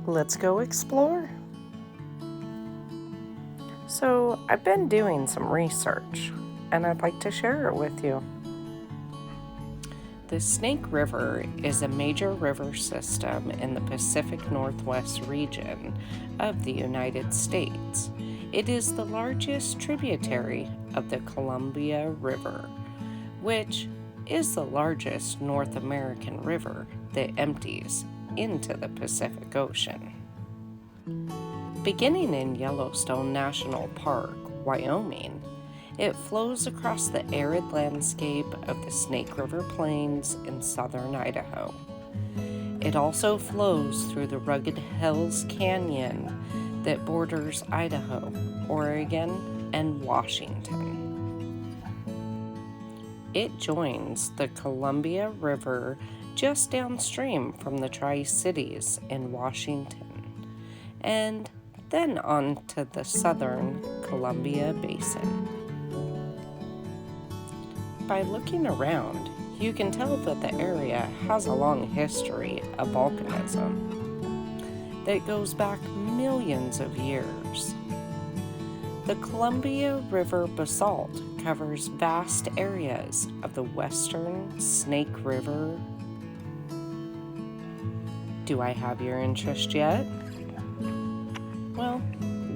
Let's go explore. So, I've been doing some research, and I'd like to share it with you. The Snake River is a major river system in the Pacific Northwest region of the United States. It is the largest tributary of the Columbia River, which is the largest North American river that empties into the Pacific Ocean. Beginning in Yellowstone National Park, Wyoming, it flows across the arid landscape of the Snake River Plains in southern Idaho. It also flows through the rugged Hells Canyon that borders Idaho, Oregon, and Washington. It joins the Columbia River just downstream from the Tri-Cities in Washington, and then on to the southern Columbia Basin. By looking around, you can tell that the area has a long history of volcanism that goes back millions of years. The Columbia River basalt covers vast areas of the western Snake River. Do I have your interest yet? Well,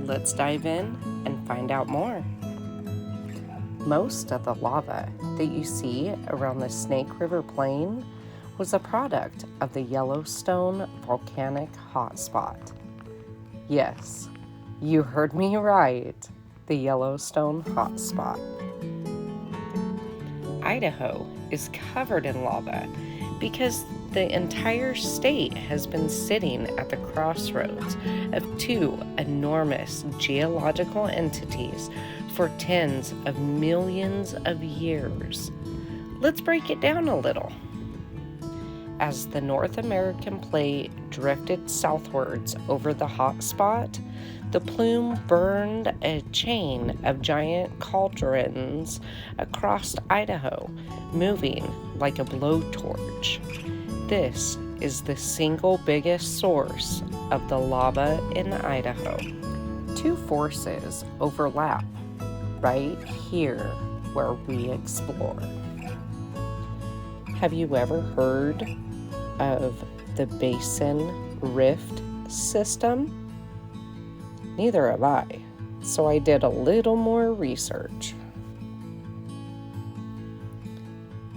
let's dive in and find out more. Most of the lava that you see around the Snake River Plain was a product of the Yellowstone volcanic hotspot. Yes, you heard me right, the Yellowstone hotspot. Idaho is covered in lava because the entire state has been sitting at the crossroads of two enormous geological entities for tens of millions of years. Let's break it down a little. As the North American plate drifted southwards over the hot spot, the plume burned a chain of giant cauldrons across Idaho, moving like a blowtorch. This is the single biggest source of the lava in Idaho. Two forces overlap right here where we explore. Have you ever heard of the Basin Rift system? Neither have I, so I did a little more research.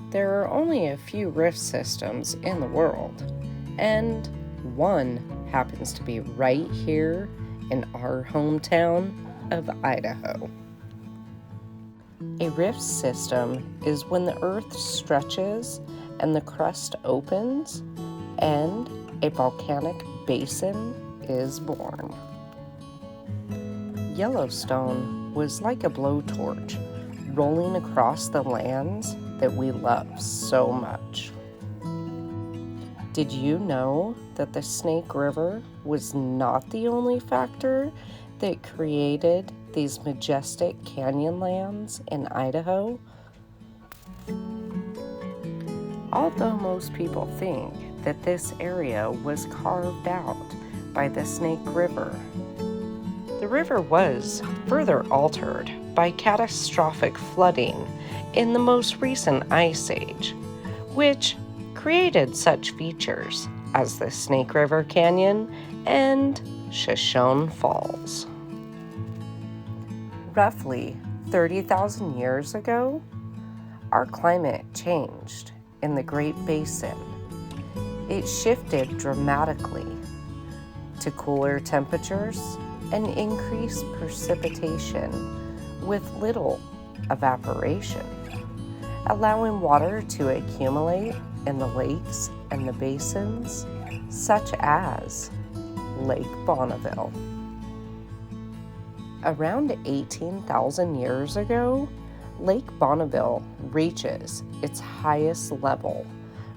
There are only a few rift systems in the world, and one happens to be right here in our hometown of Idaho. A rift system is when the earth stretches and the crust opens and a volcanic basin is born. Yellowstone was like a blowtorch rolling across the lands that we love so much. Did you know that the Snake River was not the only factor that created these majestic canyonlands in Idaho? Although most people think that this area was carved out by the Snake River, the river was further altered by catastrophic flooding in the most recent ice age, which created such features as the Snake River Canyon and Shoshone Falls. Roughly 30,000 years ago, our climate changed in the Great Basin. It shifted dramatically to cooler temperatures and increased precipitation with little evaporation, allowing water to accumulate in the lakes and the basins, such as Lake Boniville. Around 18,000 years ago, Lake Boniville reaches its highest level,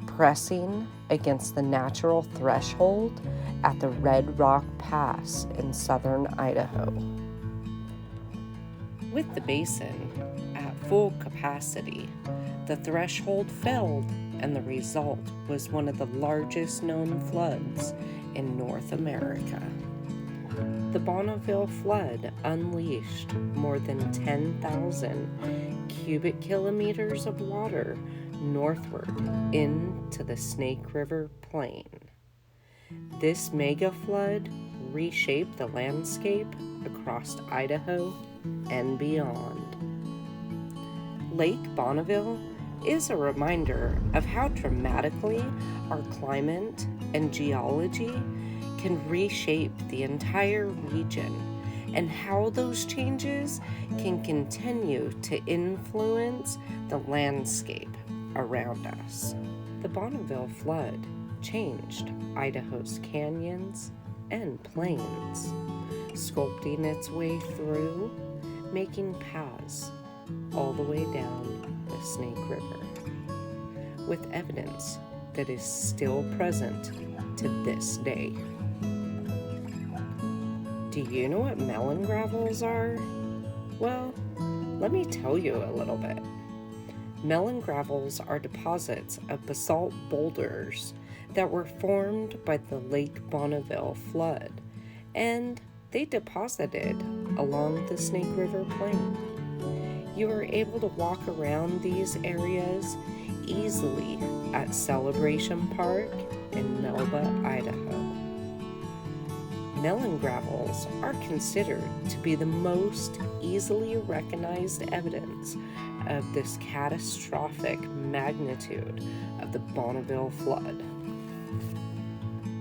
pressing against the natural threshold at the Red Rock Pass in southern Idaho. With the basin at full capacity, the threshold fell, and the result was one of the largest known floods in North America. The Boniville flood unleashed more than 10,000 cubic kilometers of water northward into the Snake River Plain. This mega flood reshaped the landscape across Idaho and beyond. Lake Boniville is a reminder of how dramatically our climate and geology can reshape the entire region, and how those changes can continue to influence the landscape around us. The Boniville flood changed Idaho's canyons and plains, sculpting its way through, making paths all the way down the Snake River, with evidence that is still present to this day. Do you know what melon gravels are? Well, let me tell you a little bit. Melon gravels are deposits of basalt boulders that were formed by the Lake Boniville flood, and they deposited along the Snake River Plain. You are able to walk around these areas easily at Celebration Park in Melba, Idaho. Melon gravels are considered to be the most easily recognized evidence of this catastrophic magnitude of the Boniville flood.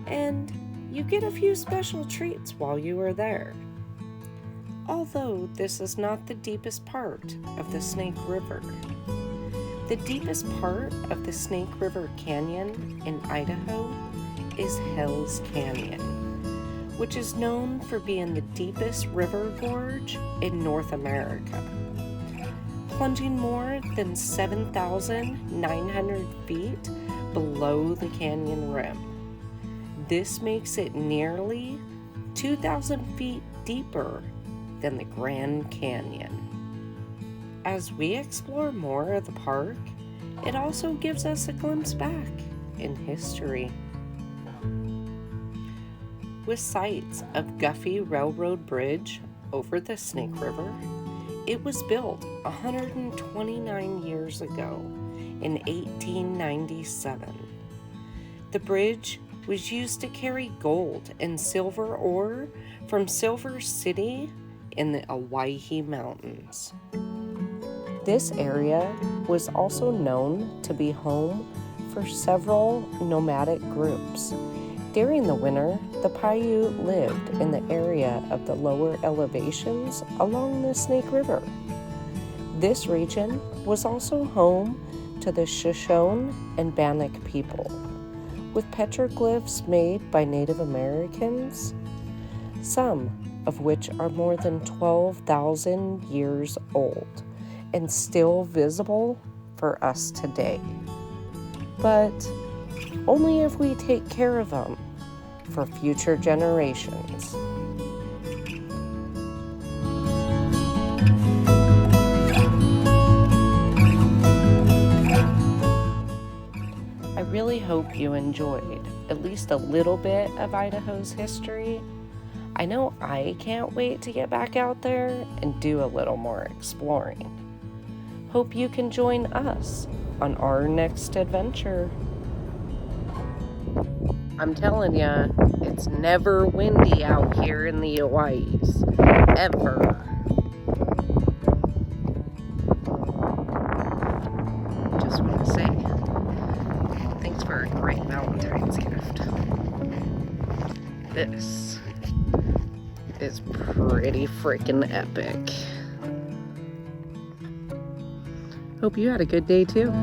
And you get a few special treats while you are there. Although this is not the deepest part of the Snake River. The deepest part of the Snake River Canyon in Idaho is Hell's Canyon, which is known for being the deepest river gorge in North America, plunging more than 7,900 feet below the canyon rim. This makes it nearly 2,000 feet deeper than the Grand Canyon. As we explore more of the park, it also gives us a glimpse back in history. With sights of Guffy Railroad Bridge over the Snake River, it was built 129 years ago in 1897. The bridge was used to carry gold and silver ore from Silver City in the Owyhee Mountains. This area was also known to be home for several nomadic groups. During the winter, the Paiute lived in the area of the lower elevations along the Snake River. This region was also home to the Shoshone and Bannock people, with petroglyphs made by Native Americans, some of which are more than 12,000 years old and still visible for us today. But only if we take care of them for future generations. I really hope you enjoyed at least a little bit of Idaho's history. I know I can't wait to get back out there and do a little more exploring. Hope you can join us on our next adventure. I'm telling ya, it's never windy out here in the Owyhees, ever. Just want to say, thanks for a great Valentine's gift. This is pretty freaking epic. Hope you had a good day too.